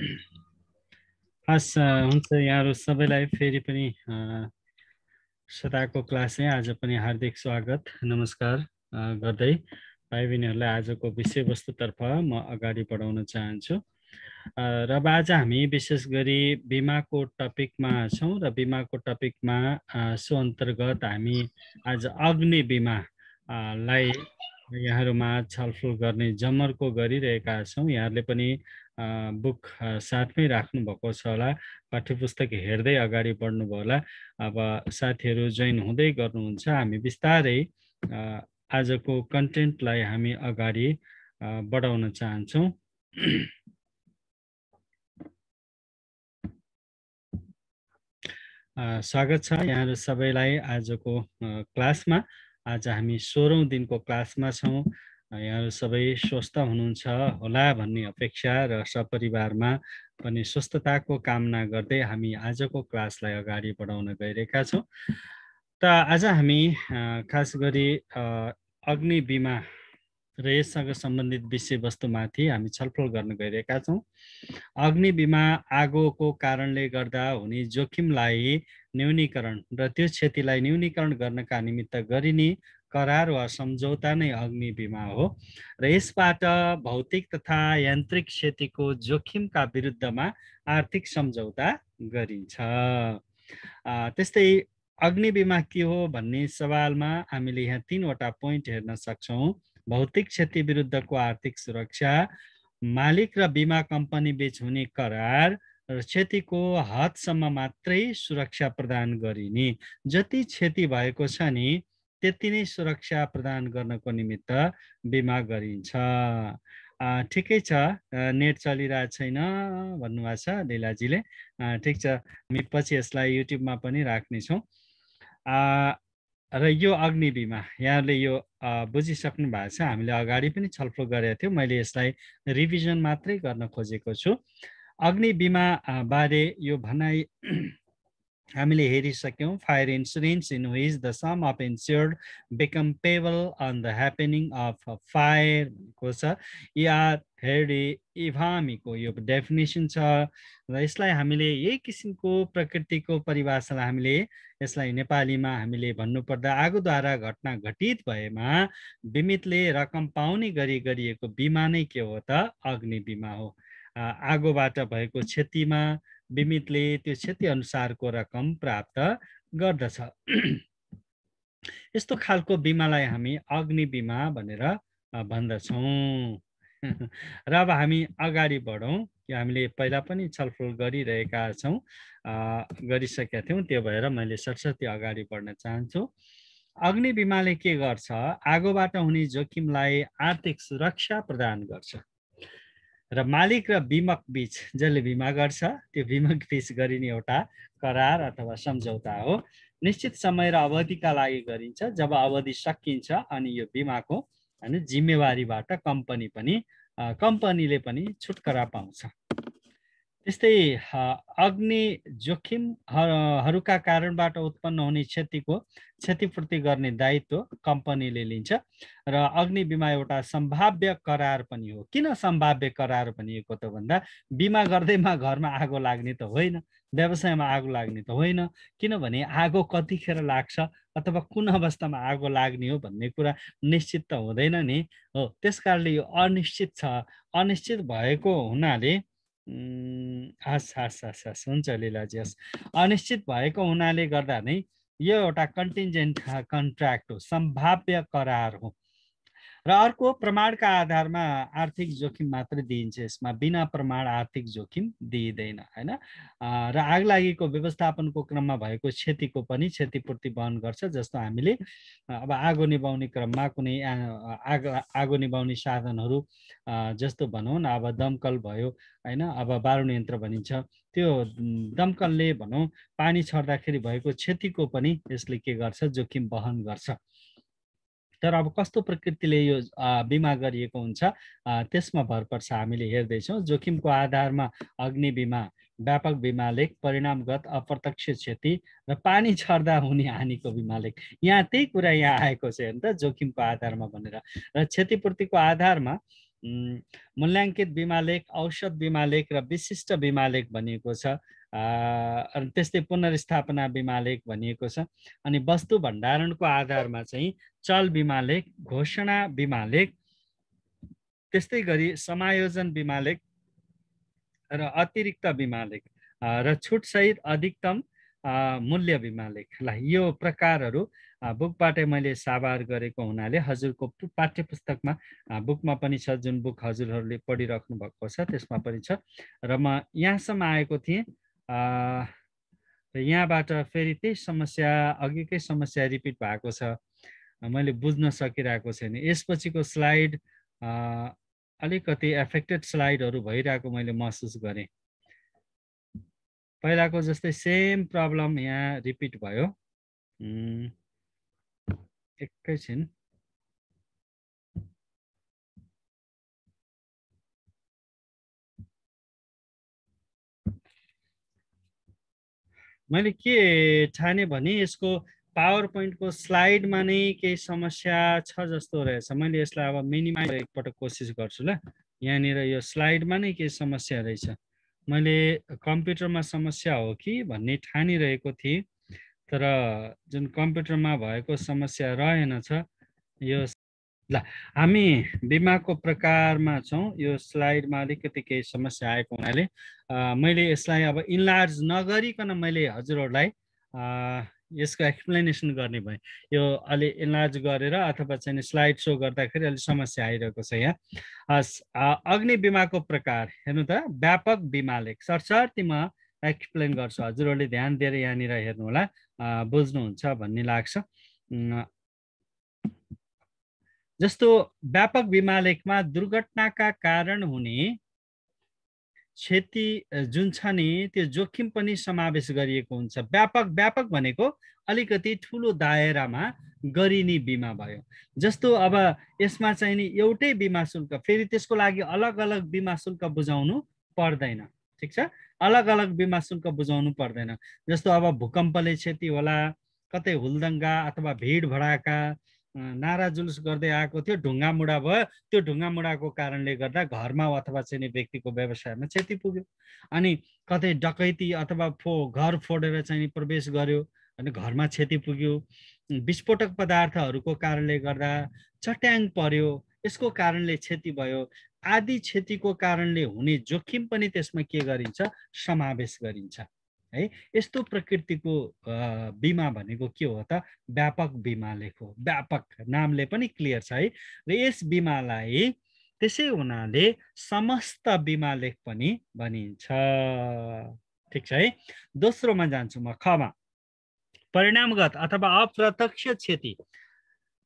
हस् हुन्छ यहाँहरु सबैलाई फेरि पनि सदाको क्लासमा आज पनि हार्दिक स्वागत नमस्कार गर्दै भाइ बहिनीहरुलाई आजको विषयवस्तुतर्फ म अगाडि बढाउन चाहन्छु। र आज हामी विशेष गरी बीमाको टपिकमा छौं र बीमाको टपिकमा सो अन्तर्गत हामी आज अग्नि बीमा लाई यहाँहरुमा छलफल गर्ने जमर्को गरिरहेका छौं। यहाँहरुले पनि बुक साथमै राख्नु भएको छ होला, पाठ्यपुस्तक हेर्दै अगाडि बढ्नु भयो होला। अब साथीहरु जोइन हुँदै गर्नुहुन्छ, हामी बिस्तारै आजको कन्टेन्टलाई हामी अगाडि बढाउन चाहन्छौं। स्वागत छ यहाँहरु सबैलाई आजको क्लासमा। आज हामी 16औं दिनको क्लासमा छौं। यहाँहरु सबै स्वस्थ हुनुहुन्छ होला भन्ने अपेक्षा र सपरिवारमा पनि स्वस्थताको कामना गर्दै हामी आजको क्लासलाई अगाडि बढाउन गइरहेका छौं। त आज हामी खास गरी अग्नि बीमा र यससँग सम्बन्धित विषयवस्तुमाथि हामी छलफल गर्न गइरहेका छौं। अग्नि बीमा आगोको कारणले गर्दा हुने जोखिमलाई न्यूनीकरण र त्यो क्षतिलाई न्यूनीकरण गर्नका निमित्त गरिने करार वा सम्झौता नै अग्नि बीमा हो र यसबाट भौतिक तथा यान्त्रिक क्षतिको जोखिमका विरुद्धमा आर्थिक सम्झौता गरिन्छ। त्यस्तै अग्नि बीमा के हो भन्ने सवालमा हामीले यहाँ 3 वटा पोइन्ट हेर्न सक्छौं। भौतिक क्षति विरुद्धको आर्थिक सुरक्षा, मालिक र बीमा कम्पनी बीच हुने करार र क्षतिको हदसम्म मात्रै सुरक्षा प्रदान गरिने। जति क्षति भएको छ नि त्यति नै सुरक्षा प्रदान गर्नको निमित्त बीमा गरिन्छ। ठिकै छ, नेट चलिरहेको छैन भन्नुभएको छ लीलाजीले। ठिक छ, हामी पछि यसलाई युट्युबमा पनि राख्नेछौँ। र यो अग्नि बीमा यहाँले यो बुझिसक्नु भएको छ, हामीले अगाडि पनि छलफल गरेका थियौं। मैले यसलाई रिभिजन मात्रै गर्न खोजेको छु। अग्नि बीमा बारे यो भनाइ हामीले हेरिसक्यौं। Fire insurance in which the sum of insured become payable on the happening of fire को छ। हेडी इभामीको यो डेफिनेसन छ र यसलाई हामीले यही किसिमको प्रकृतिको परिभाषालाई हामीले यसलाई नेपालीमा हामीले भन्नुपर्दा आगोद्वारा घटना घटित भएमा बिमितले रकम पाउने गरी गरिएको बीमा नै के हो त? अग्नि बीमा हो। आगोबाट भएको क्षतिमा बिमितले त्यो क्षति अनुसारको रकम प्राप्त गर्दछ। यस्तो खालको बीमालाई हामी अग्नि बीमा भनेर भन्दछौं। र अब हामी अगाडि बढौं। हामीले पहिला पनि छलफल गरिरहेका छौं, गरिसकेका थियौं, त्यो भएर मैले सरसर्ती अगाडि बढ्न चाहन्छु। अग्नि बीमाले के गर्छ? आगोबाट हुने जोखिमलाई आर्थिक सुरक्षा प्रदान गर्छ र मालिक र बीमक बीच, जसले बीमा गर्छ त्यो बीमक बीच गरिने एउटा करार अथवा सम्झौता हो। निश्चित समय र अवधिका लागि गरिन्छ। जब अवधि सकिन्छ अनि यो बीमाको जिम्मेवारीबाट कम्पनीले पनि छुटकारा पाउँछ। त्यस्तै अग्नि जोखिमहरूका कारणबाट उत्पन्न हुने क्षतिको क्षतिपूर्ति गर्ने दायित्व कम्पनीले लिन्छ र अग्नि बीमा एउटा सम्भाव्य करार पनि हो। किन सम्भाव्य करार भनिएको त भन्दा बीमा गर्दैमा घरमा आगो लाग्ने त होइन, व्यवसायमा आगो लाग्ने त होइन। किनभने आगो कतिखेर लाग्छ अथवा कुन अवस्थामा आगो लाग्ने हो भन्ने कुरा निश्चित त हुँदैन नि हो। त्यसकारणले यो अनिश्चित छ। अनिश्चित भएको हुनाले हुन्छ लीलाजी, अनिश्चित भएको हुनाले गर्दा नै यो एउटा कन्टिन्जेन्ट कन्ट्र्याक्ट हो, सम्भाव्य करार हो। र अर्को प्रमाणका आधारमा आर्थिक जोखिम मात्र दिइन्छ। यसमा बिना प्रमाण आर्थिक जोखिम दिइदैन हैन। र आगलागीको व्यवस्थापनको क्रममा भएको क्षतिको पनि क्षतिपूर्ति वहन गर्छ। जस्तो हामीले अब आगो निभाउने क्रममा कुनै आगो निभाउने साधनहरू जस्तो भनौँ न, अब दमकल भयो हैन, अब बारुण यन्त्र भनिन्छ, त्यो दमकलले भनौँ पानी छर्दाखेरि भएको क्षतिको पनि यसले के गर्छ? जोखिम वहन गर्छ। तर अब कस्तो प्रकृतिले यो बीमा गरिएको हुन्छ त्यसमा भर पर्छ। हामीले हेर्दैछौँ जोखिमको आधारमा अग्नि बीमा, व्यापक बीमा लेख, परिणामगत अप्रत्यक्ष क्षति र पानी छर्दा हुने हानिको बीमा लेख। यहाँ त्यही कुरा यहाँ आएको छ हेर्नु त, जोखिमको आधारमा भनेर। र क्षतिपूर्तिको आधारमा मूल्याङ्कित बीमा लेख, औसत बीमा लेख र विशिष्ट बीमा लेख भनिएको छ। अनि त्यस्तै पुनर्स्थापना बीमा लेख भनिएको छ। अनि वस्तु भण्डारणको आधारमा चाहिँ चल बीमा लेख, घोषणा बीमा लेख, त्यस्तै गरी समायोजन बीमा लेख र अतिरिक्त बीमा लेख र छुटसहित अधिकतम मूल्य बीमा लेख। ल यो प्रकारहरू बुकबाटै मैले साभार गरेको हुनाले हजुरको पाठ्य पुस्तकमा बुकमा पनि छ, जुन बुक हजुरहरूले पढिराख्नु भएको छ त्यसमा पनि छ। र म यहाँसम्म आएको थिएँ। यहाँबाट फेरि त्यही समस्या, अघिकै समस्या रिपिट भएको छ, मैले बुझ्न सकिरहेको छैन। यसपछिको स्लाइड अलिकति एफेक्टेड स्लाइडहरू भइरहेको मैले महसुस गरेँ। पहिलाको जस्तै सेम प्रब्लम यहाँ रिपिट भयो। एकैछिन। मैले के ठाने भने यसको पावर पोइन्टको स्लाइडमा नै केही समस्या छ जस्तो रहेछ। मैले यसलाई अब मिनिमाइज एकपटक कोसिस गर्छु ल। यहाँनिर यो स्लाइडमा नै केही समस्या रहेछ। मैले कम्प्युटरमा समस्या हो कि भन्ने ठानिरहेको थिएँ, तर जुन कम्प्युटरमा भएको समस्या रहेनछ। यो ल हामी बिमाको प्रकारमा छौँ। यो स्लाइडमा अलिकति केही समस्या आएको हुनाले मैले यसलाई अब इन्लार्ज नगरिकन मैले हजुरहरूलाई यसको एक्सप्लेनेसन गर्ने भएँ। यो अलि इन्लार्ज गरेर अथवा चाहिँ स्लाइड सो गर्दाखेरि अलिक समस्या आइरहेको छ यहाँ। अग्नि बिमाको प्रकार हेर्नु त, व्यापक बिमा लेख। सरसर्ती म एक्सप्लेन गर्छु, हजुरहरूले ध्यान दिएर यहाँनिर हेर्नु होला, बुझ्नुहुन्छ भन्ने लाग्छ। जस्तो व्यापक बिमा लेखमा दुर्घटनाका कारण हुने क्षति जुन छ नि त्यो जोखिम पनि समावेश गरिएको हुन्छ। व्यापक भनेको अलिकति ठुलो दायरामा गरिने बिमा भयो। जस्तो अब यसमा चाहिँ नि एउटै बिमा शुल्क, फेरि त्यसको लागि अलग अलग बिमा शुल्क बुझाउनु पर्दैन। ठिक छ, अलग अलग बिमा शुल्क बुझाउनु पर्दैन। जस्तो अब भूकम्पले क्षति होला, कतै हुलदङ्गा अथवा भिड भडाका, नारा जुलुस गर्दै आएको थियो, ढुङ्गा मुढा भयो, त्यो ढुङ्गा मुढाको कारणले गर्दा घरमा अथवा चाहिँ व्यक्तिको व्यवसायमा क्षति पुग्यो। अनि कतै डकैती अथवा घर फोडेर चाहिँ प्रवेश गर्यो अनि घरमा क्षति पुग्यो। विस्फोटक पदार्थहरूको कारणले गर्दा चट्याङ पर्यो, यसको कारणले क्षति भयो। आदि क्षतिको कारणले हुने जोखिम पनि त्यसमा के गरिन्छ, समावेश गरिन्छ है। यस्तो प्रकृतिको बिमा भनेको के हो त, व्यापक बिमा लेख हो। व्यापक नामले पनि क्लियर छ है। र यस बिमालाई त्यसै हुनाले समस्त बिमा लेख पनि भनिन्छ। ठिक छ है। दोस्रोमा जान्छु म, खमा। परिणामगत अथवा अप्रत्यक्ष क्षति।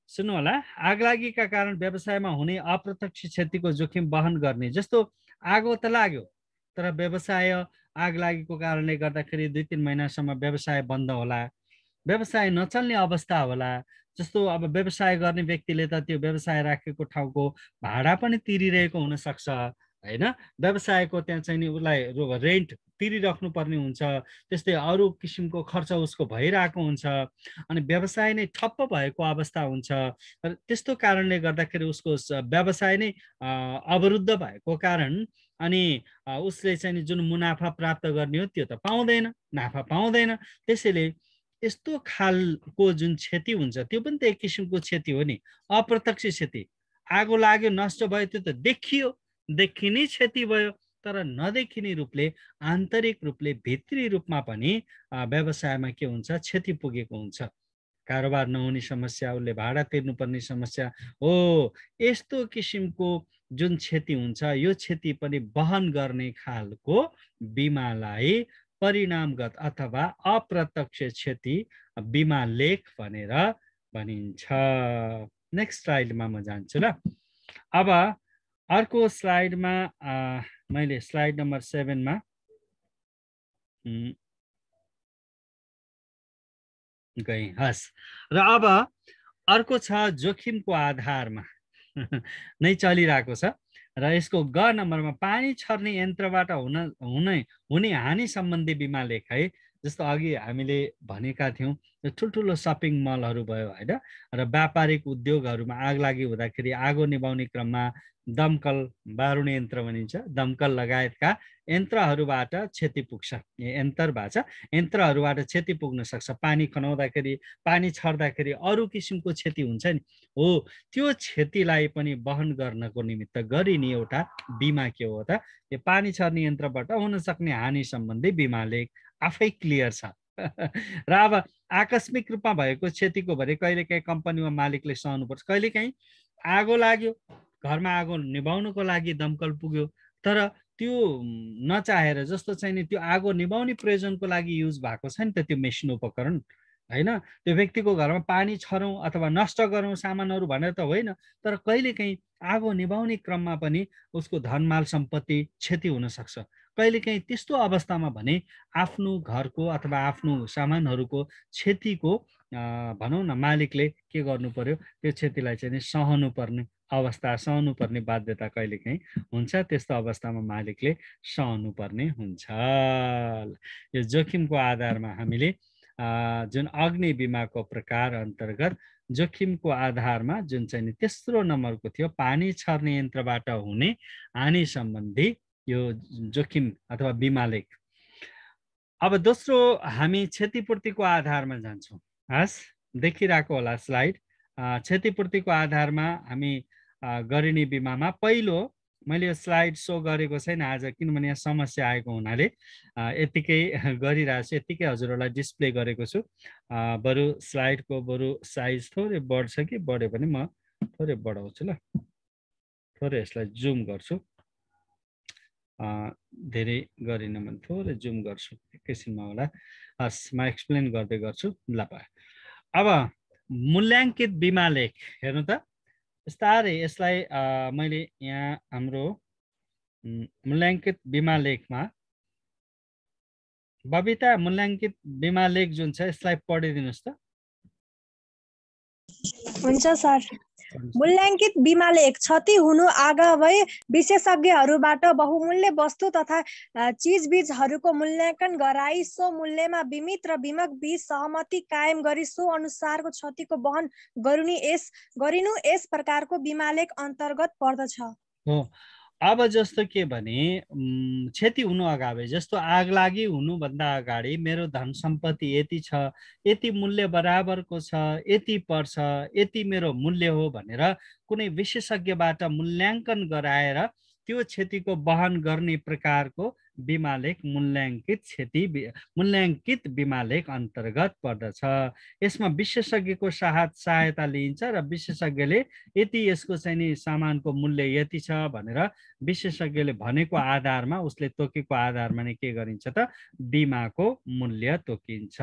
सुन्नु होला, आगलागीका कारण व्यवसायमा हुने अप्रत्यक्ष क्षतिको जोखिम वहन गर्ने। जस्तो आगो त लाग्यो, तर व्यवसाय आगलागीको कारणले गर्दाखेरि 2-3 महिनासम्म व्यवसाय बन्द होला, व्यवसाय नचल्ने अवस्था होला। जस्तो अब व्यवसाय गर्ने व्यक्तिले त त्यो व्यवसाय राखेको ठाउँको भाडा पनि तिरिरहेको हुनसक्छ होइन, व्यवसायको त्यहाँ चाहिँ नि उसलाई रेन्ट तिरिराख्नु पर्ने हुन्छ, त्यस्तै अरू किसिमको खर्च उसको भइरहेको हुन्छ, अनि व्यवसाय नै ठप्प भएको अवस्था हुन्छ। र त्यस्तो कारणले गर्दाखेरि उसको व्यवसाय नै अवरुद्ध भएको कारण अनि उसले चाहिँ जुन मुनाफा प्राप्त गर्ने हो त्यो त पाउँदैन, नाफा पाउँदैन। त्यसैले यस्तो खालको जुन क्षति हुन्छ त्यो पनि त एक किसिमको क्षति हो नि, अप्रत्यक्ष क्षति। आगो लाग्यो, नष्ट भयो, त्यो त देखियो, देखिने क्षति भयो। तर नदेखिने रूपले, आन्तरिक रूपले, भित्री रूपमा पनि व्यवसायमा के हुन्छ, क्षति पुगेको हुन्छ। कारोबार नहुने समस्या, उसले भाडा तिर्नुपर्ने समस्या हो। यस्तो किसिमको जुन क्षति हुन्छ यो क्षति पनि वहन गर्ने खालको बिमालाई परिणामगत अथवा अप्रत्यक्ष क्षति बिमा लेख भनेर भनिन्छ। नेक्स्ट स्लाइडमा म जान्छु ल। अब अर्को स्लाइडमा मैले स्लाइड नम्बर 7मा गएँ। हस्, र अब अर्को छ जोखिमको आधारमा नै चलिरहेको छ। र यसको ग नम्बरमा पानी छर्ने यन्त्रबाट हुने हानि सम्बन्धी बिमा लेख है। जस्तो अघि हामीले भनेका थियौँ ठुल्ठुलो सपिङ मलहरू भयो होइन, र व्यापारिक उद्योगहरूमा आग लागि हुँदाखेरि आगो निभाउने क्रममा दमकल, बारुणी यन्त्र भनिन्छ, दमकल लगायतका यन्त्रहरूबाट क्षति पुग्छ। यन्त्र भाषा यन्त्रहरूबाट क्षति पुग्न सक्छ। पानी खनाउँदाखेरि, पानी छर्दाखेरि अरू किसिमको क्षति हुन्छ नि, हो त्यो क्षतिलाई पनि वहन गर्नको निमित्त गरिने एउटा बिमा के हो त, यो पानी छर्ने यन्त्रबाट हुन सक्ने हानि सम्बन्धी बिमाले आफै क्लियर छ। र अब आकस्मिक रूपमा भएको क्षतिको भने कहिलेकाहीँ कम्पनीमा मालिकले सहनुपर्छ। कहिलेकाहीँ आगो लाग्यो, घरमा आगो निभाउनको लागि दमकल पुग्यो, तर त्यो नचाहेर, जस्तो चाहिँ नि त्यो आगो निभाउने प्रयोजनको लागि युज भएको छ नि त त्यो मेसिन उपकरण होइन, त्यो व्यक्तिको घरमा पानी छरौँ अथवा नष्ट गरौँ सामानहरू भनेर त होइन, तर कहिलेकाहीँ आगो निभाउने क्रममा पनि उसको धनमाल सम्पत्ति क्षति हुन सक्छ। कहिलेकाहीँ त्यस्तो अवस्थामा भने आफ्नो घरको अथवा आफ्नो सामानहरूको क्षतिको भनौँ न मालिकले के गर्नु पर्यो, त्यो क्षतिलाई चाहिँ सहनु पर्ने अवस्था, सहनु पर्ने बाध्यता कहिलेकाहीँ हुन्छ। त्यस्तो अवस्थामा मालिकले सहनु पर्ने हुन्छ। यो जोखिमको आधारमा हामीले जुन अग्नि बिमाको प्रकार अन्तर्गत जोखिमको आधारमा जुन चाहिँ तेस्रो नम्बरको थियो पानी छर्ने यन्त्रबाट हुने हानि सम्बन्धी यो जोखिम अथवा बिमा लेख। अब दोस्रो हामी क्षतिपूर्तिको आधारमा जान्छौँ। हस्, देखिरहेको होला स्लाइड। क्षतिपूर्तिको आधारमा हामी गरिने बिमामा पहिलो, मैले यो स्लाइड सो गरेको छैन आज किनभने यहाँ समस्या आएको हुनाले यतिकै गरिरहेको छु, यतिकै हजुरहरूलाई डिस्प्ले गरेको छु। बरु स्लाइडको बरु साइज थोरै बढ्छ कि बढ्यो भने म थोरै बढाउँछु ल, थोरै यसलाई जुम गर्छु, धेरै गरिन भने थोरै जुम गर्छु, एकैछिनमा होला। हस्, म एक्सप्लेन गर्दै गर्छु ल। अब मूल्याङ्कित बिमा लेख हेर्नु त, बिस्तारै यसलाई मैले यहाँ हाम्रो मूल्याङ्कित बिमा लेखमा बबिता मूल्याङ्कित बिमा लेख जुन छ यसलाई पढिदिनुहोस् त। हुन्छ सर। मूल्याङ्कित बिमा लेख क्षति हुनु अगावै विशेषज्ञहरूबाट बहुमूल्य वस्तु तथा चीजबीजहरूको मूल्याङ्कन गराई सो मूल्यमा बीमित र बीमक बीच सहमति कायम गरी सो अनुसारको क्षतिको वहन गरिनु यस प्रकारको बिमा लेख अन्तर्गत पर्दछ। हो, अब जस्तो के भने क्षति हुनु अगावै, जस्तो आग लागि हुनुभन्दा अगाडि मेरो धन सम्पत्ति यति छ, यति मूल्य बराबरको छ, यति पर्छ, यति मेरो मूल्य हो भनेर कुनै विशेषज्ञबाट मूल्याङ्कन गराएर त्यो क्षतिको वहन गर्ने प्रकारको बिमा लेख मूल्याङ्कित बिमा लेख अन्तर्गत पर्दछ। यसमा विशेषज्ञको सहायता लिइन्छ र विशेषज्ञले यति यसको चाहिँ नि सामानको मूल्य यति छ भनेर विशेषज्ञले भनेको आधारमा, उसले तोकेको आधारमा नै के गरिन्छ त बिमाको मूल्य तोकिन्छ।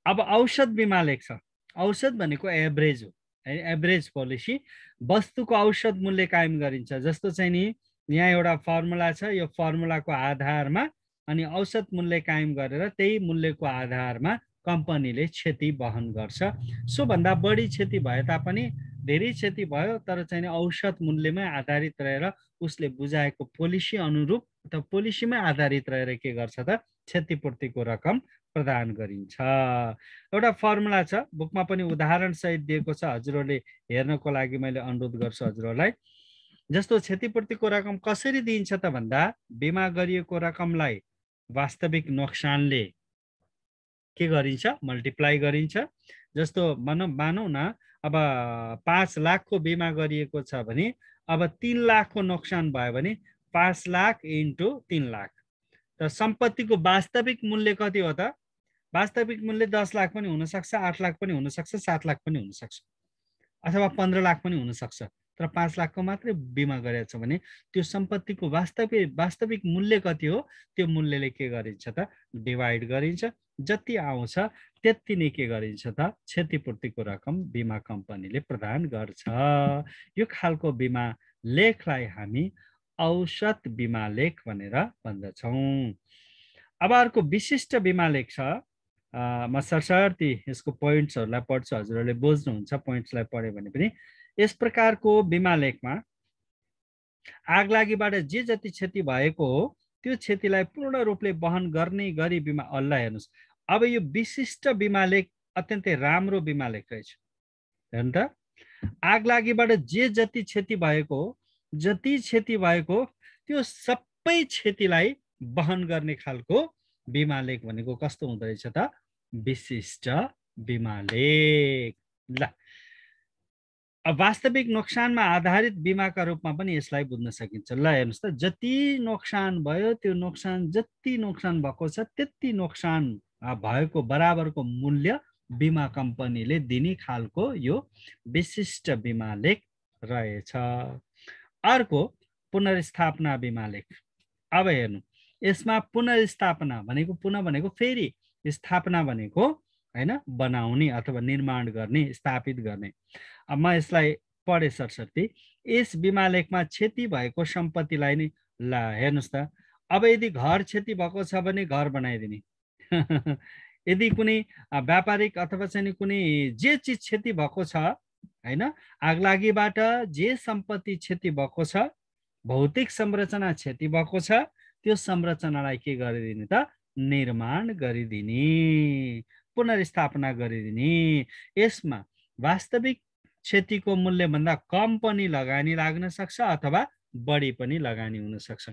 अब औषध बिमा लेख छ। औषध भनेको एभरेज हो, एभरेज पोलिसी। वस्तुको औषध मूल्य कायम गरिन्छ। जस्तो चाहिँ नि यहाँ एउटा फर्मुला छ, यो फर्मुलाको आधारमा अनि औषध मूल्य कायम गरेर त्यही मूल्यको आधारमा कम्पनीले क्षति वहन गर्छ। सोभन्दा बढी क्षति भए तापनि धेरै क्षति भयो तर चाहिँ औषध मूल्यमै आधारित रहेर उसले बुझाएको पोलिसी अनुरूप अथवा पोलिसीमै आधारित रहेर के गर्छ त क्षतिपूर्तिको रकम प्रदान गरिन्छ। एउटा फर्मुला छ, बुकमा पनि उदाहरण सहित दिएको छ, हजुरहरूले हेर्नको लागि मैले अनुरोध गर्छु हजुरहरूलाई। जस्तो क्षतिपूर्तिको रकम कसरी दिइन्छ त भन्दा बिमा गरिएको रकमलाई वास्तविक नोक्सानले के गरिन्छ, मल्टिप्लाई गरिन्छ। जस्तो मानौ न अब 5 लाखको बिमा गरिएको छ भने अब 3 लाखको नोक्सान भयो भने 5 लाख इन्टु 3 लाख। त सम्पत्तिको वास्तविक मूल्य कति हो त? वास्तविक मूल्य 10 लाख पनि हुनसक्छ, 8 लाख पनि हुनसक्छ, 7 लाख पनि हुनसक्छ, अथवा 15 लाख पनि हुनसक्छ। तर 5 लाखको मात्रै बिमा गरेको छ भने त्यो सम्पत्तिको वास्तविक मूल्य कति हो त्यो मूल्यले के गरिन्छ त डिभाइड गरिन्छ। जति आउँछ त्यति नै के गरिन्छ त क्षतिपूर्तिको रकम बिमा कम्पनीले प्रदान गर्छ। यो खालको बिमा लेखलाई हामी औषध बिमा लेख भनेर भन्दछौँ। अब अर्को विशिष्ट बिमा लेख छ। म सरसर्ती यसको पोइन्ट्सहरूलाई पढ्छु, हजुरहरूले बुझ्नुहुन्छ पोइन्ट्सलाई पढ्यो भने पनि। यस प्रकारको बिमा लेखमा आगलागीबाट जे जति क्षति भएको हो त्यो क्षतिलाई पूर्ण रूपले वहन गर्ने गरी बिमा अल्ला हेर्नुस्। अब यो विशिष्ट बिमा लेख अत्यन्तै राम्रो बिमा लेख रहेछ हेर्नु त। आगलागीबाट जे जति क्षति भएको त्यो सबै क्षतिलाई वहन गर्ने खालको बिमा लेख भनेको कस्तो हुँदो रहेछ त? विशिष्ट बिमा लेख। ल अब वास्तविक नोक्सानमा आधारित बिमाका रूपमा पनि यसलाई बुझ्न सकिन्छ। ल हेर्नुहोस् त, जति नोक्सान भयो त्यो नोक्सान जति नोक्सान भएको छ त्यति नोक्सान भएको बराबरको मूल्य बिमा कम्पनीले दिने खालको यो विशिष्ट बिमा लेख रहेछ। अर्को पुनर्स्थापना बिमा लेख। अब हेर्नु, यसमा पुनर्स्थापना भनेको पुनः भनेको फेरि, स्थापना भनेको हैन बनाउने अथवा निर्माण गर्ने, स्थापित गर्ने। अब म यसलाई पढे सरस्वती। यस बिमा लेखमा क्षति भएको सम्पत्तिलाई नै, ल हेर्नुहोस् त, अब यदि घर क्षति भएको छ भने घर बनाइदिने यदि कुनै व्यापारिक अथवा चाहिँ कुनै जे चिज क्षति भएको छ हैन, आगलागीबाट जे सम्पत्ति क्षति भएको छ, भौतिक संरचना क्षति भएको छ, त्यो संरचनालाई के गरिदिने त? निर्माण गरिदिने, पुनर्स्थापना गरिदिने। यसमा वास्तविक क्षतिको मूल्य भन्दा कम पनि लगानी लाग्न सक्छ अथवा बढी पनि लगानी हुन सक्छ।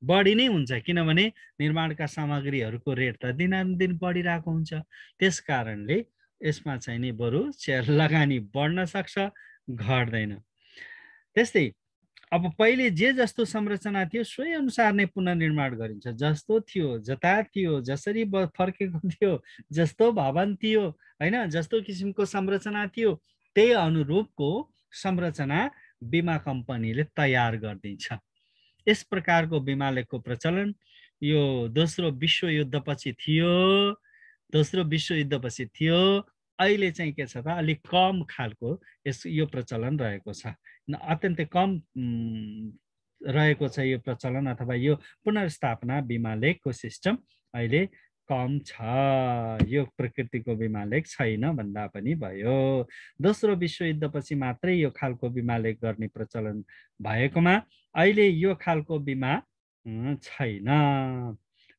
बढी नै हुन्छ किनभने निर्माणका सामग्रीहरूको रेट त दिनानुदिन बढिरहेको हुन्छ। त्यस कारणले यसमा चाहिँ नि बरु लगानी बढ्न सक्छ, घट्दैन। त्यस्तै अब पहिले जे जस्तो संरचना थियो सोही अनुसार नै पुनर्निर्माण गरिन्छ। जस्तो थियो, जता थियो, जसरी फर्केको थियो, जस्तो भवन थियो हैन, जस्तो किसिमको संरचना थियो त्यही अनुरूपको संरचना बिमा कम्पनीले तयार गरिदिन्छ। यस प्रकारको बिमा लेखको प्रचलन यो दोस्रो विश्वयुद्धपछि थियो। अहिले चाहिँ के छ त, अलिक कम खालको यो प्रचलन रहेको छ। अत्यन्तै कम रहेको छ यो प्रचलन अथवा यो पुनर्स्थापना बिमा लेखको सिस्टम अहिले कम छ। यो प्रकृतिको बिमा लेख छैन भन्दा पनि भयो। दोस्रो विश्वयुद्धपछि मात्रै यो खालको बिमा लेख गर्ने प्रचलन भएकोमा अहिले यो खालको बिमा छैन।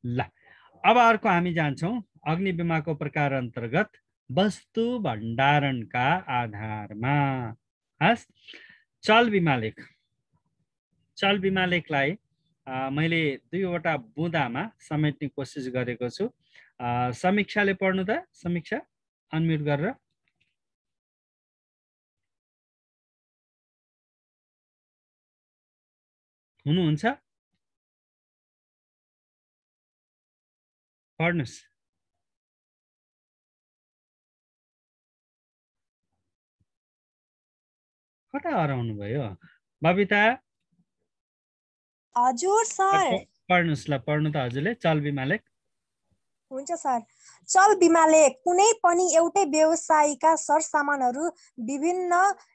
ल अब अर्को हामी जान्छौँ अग्नि बिमाको प्रकार अन्तर्गत वस्तु भण्डारणका आधारमा चल बिमा लेख। चल बिमा लेखलाई मैले दुईवटा बुँदामा समेट्ने कोसिस गरेको छु। समीक्षाले पढ्नु त, समीक्षा अनम्युट गरेर। हुनुहुन्छ? पढ्नुस्। कता हराउनु भयो बबिता? हजुर सर। पढ्नुस् ल, पढ्नु त हजुरले चल बिमा लेख। हुन्छ सर। चल बिमा लेख कुनै पनि एउटै व्यवसायका सरसामानहरू विभिन्न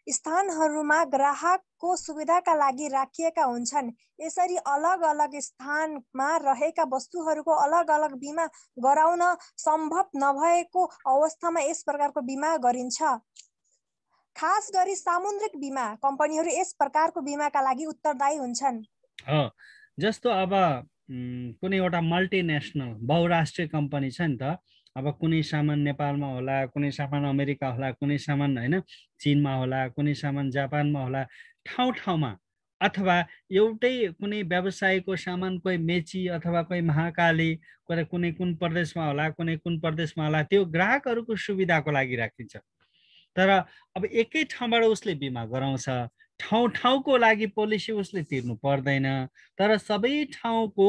स्थानहरूमा ग्राहकको सुविधाका लागि राखिएका हुन्छन्। यसरी अलग अलग स्थानमा रहेका वस्तुहरूको अलग अलग बिमा गराउन सम्भव नभएको अवस्थामा यस प्रकारको बिमा गरिन्छ। खास गरी सामुद्रिक बिमा कम्पनीहरू यस प्रकारको बिमाका लागि उत्तरदायी हुन्छन्। जस्तो अब कुनै एउटा मल्टिनेसनल बहुराष्ट्रिय कम्पनी छ नि त, अब कुनै सामान नेपालमा होला, कुनै सामान अमेरिका होला, कुनै सामान हैन चीनमा होला, कुनै सामान जापानमा होला, ठाउँ ठाउँमा अथवा एउटै कुनै व्यवसायको सामान कोही मेची अथवा कोही महाकाली, कुनै कुन प्रदेशमा होला, कुनै कुन प्रदेशमा होला, त्यो ग्राहकहरूको सुविधाको लागि राखिन्छ। तर अब एकै ठाउँबाट उसले बिमा गराउँछ, ठाउँ ठाउँको लागि पोलिसी उसले तिर्नु पर्दैन। तर सबै ठाउँको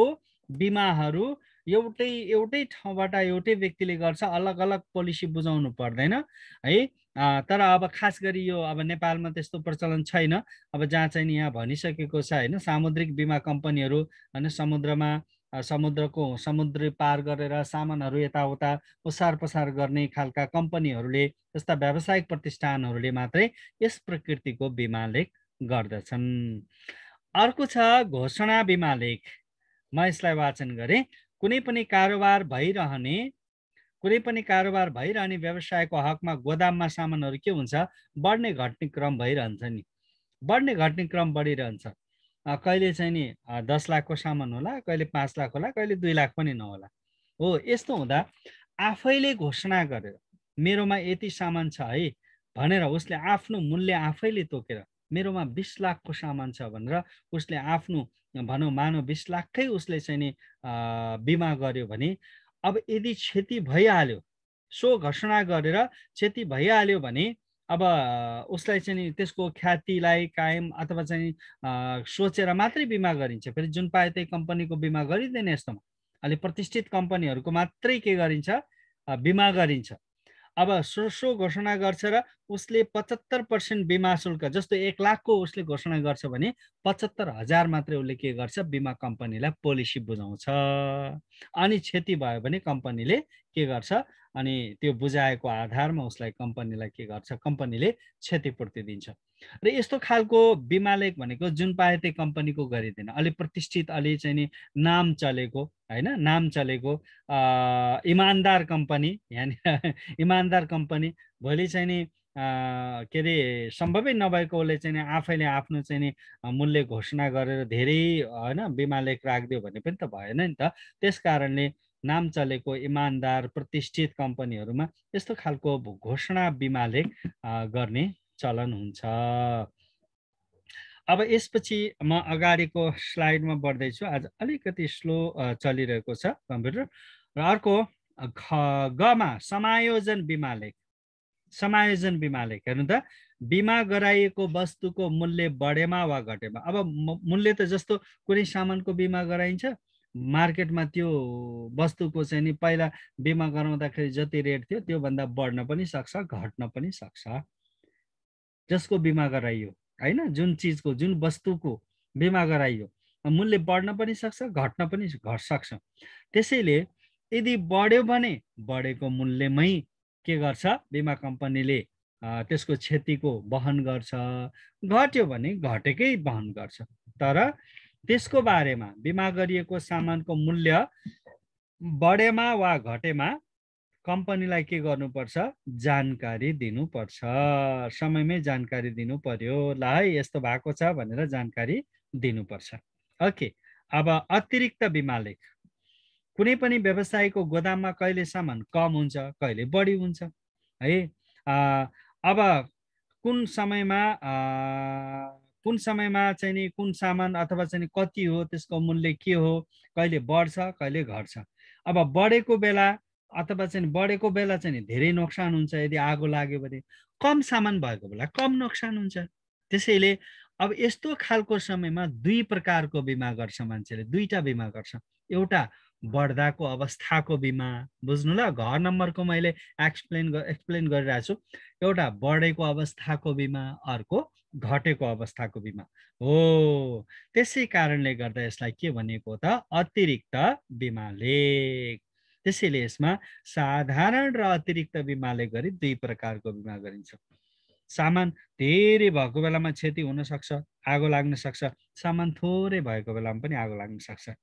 बिमाहरू एउटै ठाउँबाट एउटै व्यक्तिले गर्छ, अलग अलग पोलिसी बुझाउनु पर्दैन है। तर अब खास गरी यो अब नेपालमा त्यस्तो प्रचलन छैन। अब जहाँ चाहिँ यहाँ भनिसकेको छ हैन, सामुद्रिक बिमा कम्पनीहरू हैन समुद्र पार गरेर सामानहरू यताउता ओसार पसार गर्ने खालका कम्पनीहरूले, जस्ता व्यावसायिक प्रतिष्ठानहरूले मात्रै यस प्रकृतिको बिमा लेख गर्दछन्। अर्को छ घोषणा बिमा लेख। म यसलाई वाचन गरेँ। कुनै पनि कारोबार भइरहने व्यवसायको हकमा गोदाममा सामानहरू के हुन्छ, बढ्ने घट्ने क्रम भइरहन्छ नि, बढ्ने घट्ने क्रम बढिरहन्छ। कहिले चाहिँ नि 10 लाखको सामान होला, कहिले 5 लाख होला, कहिले 2 लाख पनि नहोला। हो, यस्तो हुँदा आफैले घोषणा गरेर मेरोमा यति सामान छ है भनेर उसले आफ्नो मूल्य आफैले तोकेर मेरोमा 20 लाखको सामान छ भनेर उसले आफ्नो भनौँ मानव 20 लाखकै उसले चाहिँ नि बिमा गर्यो भने अब यदि क्षति भइहाल्यो, सो घोषणा गरेर क्षति भइहाल्यो भने अब उसलाई चाहिँ नि त्यसको ख्यातिलाई कायम अथवा चाहिँ सोचेर मात्रै बिमा गरिन्छ। फेरि जुन पाए त्यही कम्पनीको बिमा गरिँदैन। यस्तोमा अलि प्रतिष्ठित कम्पनीहरूको मात्रै के गरिन्छ, बिमा गरिन्छ। अब सो घोषणा गर्छ र उसले 75% बिमा शुल्क, जस्तो 1 लाखको उसले घोषणा गर्छ भने 75,000 मात्रै उसले के गर्छ, बिमा कम्पनीलाई पोलिसी बुझाउँछ। अनि क्षति भयो भने कम्पनीले के गर्छ, अनि त्यो बुझाएको आधारमा उसलाई कम्पनीलाई के गर्छ, कम्पनीले क्षतिपूर्ति दिन्छ। र यस्तो खालको बिमा लेख भनेको जुन पाए त्यही कम्पनीको गरिँदैन। अलि प्रतिष्ठित, अलि चाहिँ नि नाम चलेको हैन, नाम चलेको इमानदार कम्पनी, यहाँनिर इमानदार कम्पनी भोलि चाहिँ नि के अरे सम्भवै नभएको उसले चाहिँ नि आफैले आफ्नो चाहिँ नि मूल्य घोषणा गरेर धेरै हैन बिमा लेख राखिदियो भने पनि त भएन नि त। त्यस कारणले नाम चलेको इमानदार प्रतिष्ठित कम्पनीहरूमा यस्तो खालको घोषणा बिमा लेख गर्ने चलन हुन्छ। अब यसपछि म अगाडिको स्लाइडमा बढ्दैछु। आज अलिकति स्लो चलिरहेको छ कम्प्युटर। र अर्को गमा समायोजन बिमा लेख। समायोजन बिमा लेख हेर्नु त, बिमा गराइएको वस्तुको मूल्य बढेमा वा घटेमा। अब मूल्य त जस्तो कुनै सामानको बिमा गराइन्छ, मार्केटमा त्यो वस्तुको चाहिँ नि पहिला बिमा गराउँदाखेरि जति रेट थियो त्योभन्दा बढ्न पनि सक्छ, घट्न पनि सक्छ। जसको बिमा गराइयो हैन, जुन चिजको जुन वस्तुको बिमा गराइयो मूल्य बढ्न पनि सक्छ, घट्न पनि सक्छ। त्यसैले यदि बढ्यो भने बढेको मूल्यमै के गर्छ, बिमा कम्पनीले त्यसको क्षतिको वहन गर्छ, घट्यो भने घटेकै वहन गर्छ। तर त्यसको बारेमा बिमा गरिएको सामानको मूल्य बढेमा वा घटेमा कम्पनीलाई के गर्नुपर्छ, जानकारी दिनुपर्छ। समयमै जानकारी दिनु पर्यो। ल है यस्तो भएको छ भनेर जानकारी दिनुपर्छ। ओके, अब अतिरिक्त बिमा लेख। कुनै पनि व्यवसायको गोदाममा कहिले सामान कम हुन्छ, कहिले बढी हुन्छ है। अब कुन समयमा चाहिँ नि कुन सामान अथवा चाहिँ कति हो, त्यसको मूल्य के हो, कहिले बढ्छ कहिले घट्छ। अब बढेको बेला अथवा चाहिँ बढेको बेला चाहिँ धेरै नोक्सान हुन्छ। यदि आगो लाग्यो भने, कम सामान भएको बेला कम नोक्सान हुन्छ। त्यसैले अब यस्तो खालको समयमा दुई प्रकारको बिमा गर्छ मान्छेले, दुईटा बिमा गर्छ। एउटा बढ्दाको अवस्थाको बिमा, बुझ्नु ल, घर नम्बरको मैले एक्सप्लेन गरिरहेको छु। एउटा बढेको अवस्थाको बिमा, अर्को घटेको अवस्थाको बिमा हो। त्यसै कारणले गर्दा यसलाई के भनेको त, अतिरिक्त बिमा लेख। त्यसैले यसमा साधारण र अतिरिक्त बिमाले गरी दुई प्रकारको बिमा गरिन्छ। सामान धेरै भएको बेलामा क्षति हुन सक्छ, आगो लाग्न सक्छ। सामान थोरै भएको बेलामा पनि आगो लाग्न सक्छ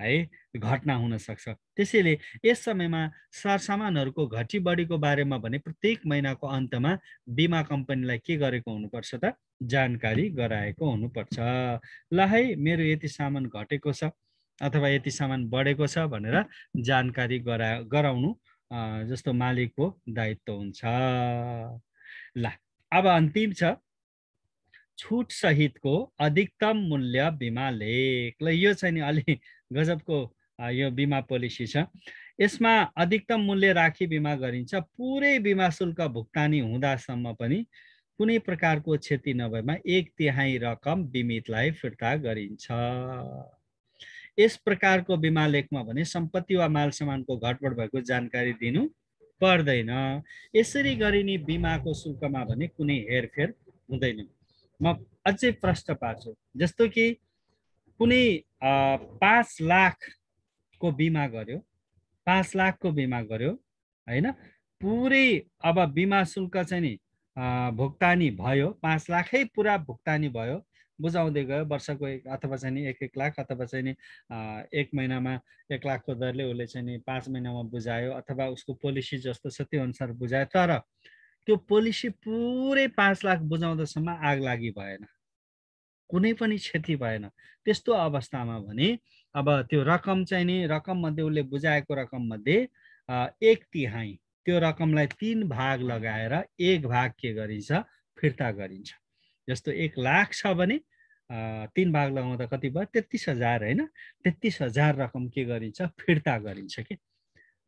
है, घटना हुन सक्छ। त्यसैले यस समयमा सरसामानहरूको घटी बढीको बारेमा भने प्रत्येक महिनाको अन्तमा बिमा कम्पनीलाई के गरेको हुनुपर्छ त, जानकारी गराएको हुनुपर्छ। ल है मेरो यति सामान घटेको छ अथवा यति सामान बढेको छ भनेर जानकारी गराउनु जस्तो मालिकको दायित्व हुन्छ। ल अब अन्तिम छ छुट सहितको अधिकतम मूल्य बिमा लेख। ल यो चाहिँ नि अलि गजबको यो बिमा पोलिसी छ। यसमा अधिकतम मूल्य राखी बिमा गरिन्छ। पुरै बिमा शुल्क भुक्तानी हुँदासम्म पनि कुनै प्रकारको क्षति नभएमा 1/3 रकम बिमितलाई फिर्ता गरिन्छ। यस प्रकारको बिमा लेखमा भने सम्पत्ति वा माल सामानको घटबड भएको जानकारी दिनु पर्दैन। यसरी गरिने बिमाको शुल्कमा भने कुनै हेरफेर हुँदैन। म अझै प्रश्न पार्छु, जस्तो कि कुनै 5 लाखको बिमा गर्यो, 5 लाखको बिमा गर्यो हैन, पुरै अब बिमा शुल्क चाहिँ नि भुक्तानी भयो, 5 लाखै पुरा भुक्तानी भयो, बुझाउँदै गयो वर्षको अथवा चाहिँ नि 1 लाख अथवा चाहिँ नि 1 महिनामा 1 लाखको दरले उसले चाहिँ नि 5 महिनामा बुझायो अथवा उसको पोलिसी जस्तो छ त्यो अनुसार बुझायो। तर त्यो पोलिसी पुरै 5 लाख बुझाउँदासम्म आग लागि भएन, कुनै पनि क्षति भएन। त्यस्तो अवस्थामा भने अब त्यो रकम चाहिँ नि रकम मध्ये उसले बुझाएको रकम मध्ये 1/3 त्यो रकमलाई 3 भाग लगाएर 1 भाग के गरिन्छ फिर्ता गरिन्छ। जस्तो 1 लाख छ भने 3 भाग लगाउँदा कति भयो 33,000 हैन। 33,000 रकम के गरिन्छ फिर्ता गरिन्छ के।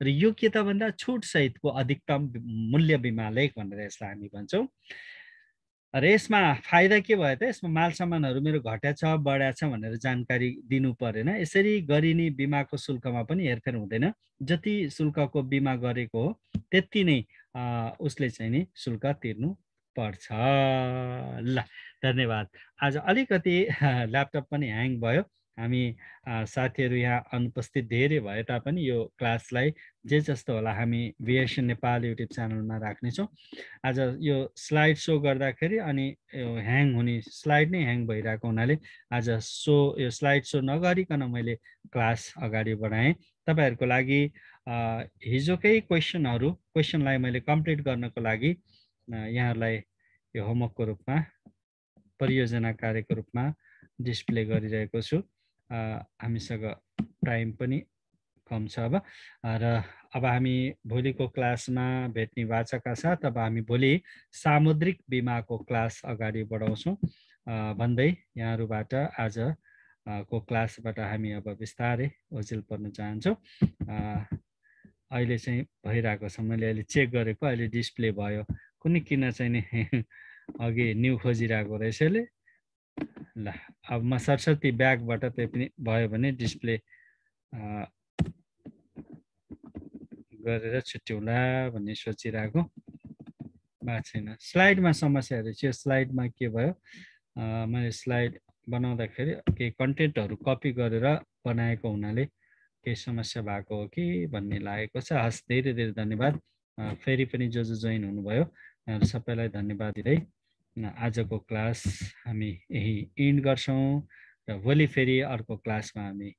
र यो के त भन्दा छुट सहितको अधिकतम मूल्य बिमा लेख भनेर यसलाई हामी भन्छौँ। र यसमा फाइदा के भयो त यसमा माल सामानहरू मेरो घट्या छ बढ्या छ भनेर जानकारी दिनु परेन। यसरी गरिने बिमाको शुल्कमा पनि हेरफेर हुँदैन। जति शुल्कको बिमा गरेको हो त्यति नै उसले चाहिँ नि शुल्क तिर्नु पर्छ। ल धन्यवाद। आज अलिकति ल्यापटप पनि ह्याङ भयो। हामी साथीहरू यहाँ अनुपस्थित धेरै भए तापनि यो क्लासलाई जे जस्तो होला हामी भिएसएन नेपाल युट्युब च्यानलमा राख्नेछौँ। आज यो स्लाइड सो गर्दाखेरि अनि ह्याङ हुने स्लाइड नै ह्याङ भइरहेको हुनाले आज यो स्लाइड सो नगरिकन मैले क्लास अगाडि बढाएँ। तपाईँहरूको लागि हिजोकै क्वेसनलाई मैले कम्प्लिट गर्नको लागि यहाँहरूलाई यो होमवर्कको रूपमा परियोजना कार्यको रूपमा डिस्प्ले गरिरहेको छु। हामीसँग टाइम पनि कम छ अब हामी भोलिको क्लासमा भेट्ने वाचाका साथ अब हामी भोलि सामुद्रिक बिमाको क्लास अगाडि बढाउँछौँ भन्दै यहाँहरूबाट आज को क्लासबाट हामी अब बिस्तारै ओझेल पर्न चाहन्छौँ। अहिले चाहिँ भइरहेको छ, मैले अहिले चेक गरेको, अहिले डिस्प्ले भयो। कुनै किन चाहिँ नि अघि न्यू खोजिरहेको रहेछ यसले। ल अब म सरस्वती ब्यागबाट त्यही पनि भयो भने डिस्प्ले गरेर छुट्याउला भन्ने सोचिरहेको भएको छैन। स्लाइडमा समस्याहरू चाहिँ स्लाइडमा के भयो, मैले स्लाइड बनाउँदाखेरि केही कन्टेन्टहरू कपी गरेर बनाएको हुनाले केही समस्या भएको हो कि भन्ने लागेको छ। हस्, धेरै धेरै धन्यवाद। फेरि पनि जो जोइन हुनुभयो सबैलाई धन्यवाद दिँदै आजको क्लास हामी यही इन्ड गर्छौँ र भोलि फेरि अर्को क्लासमा हामी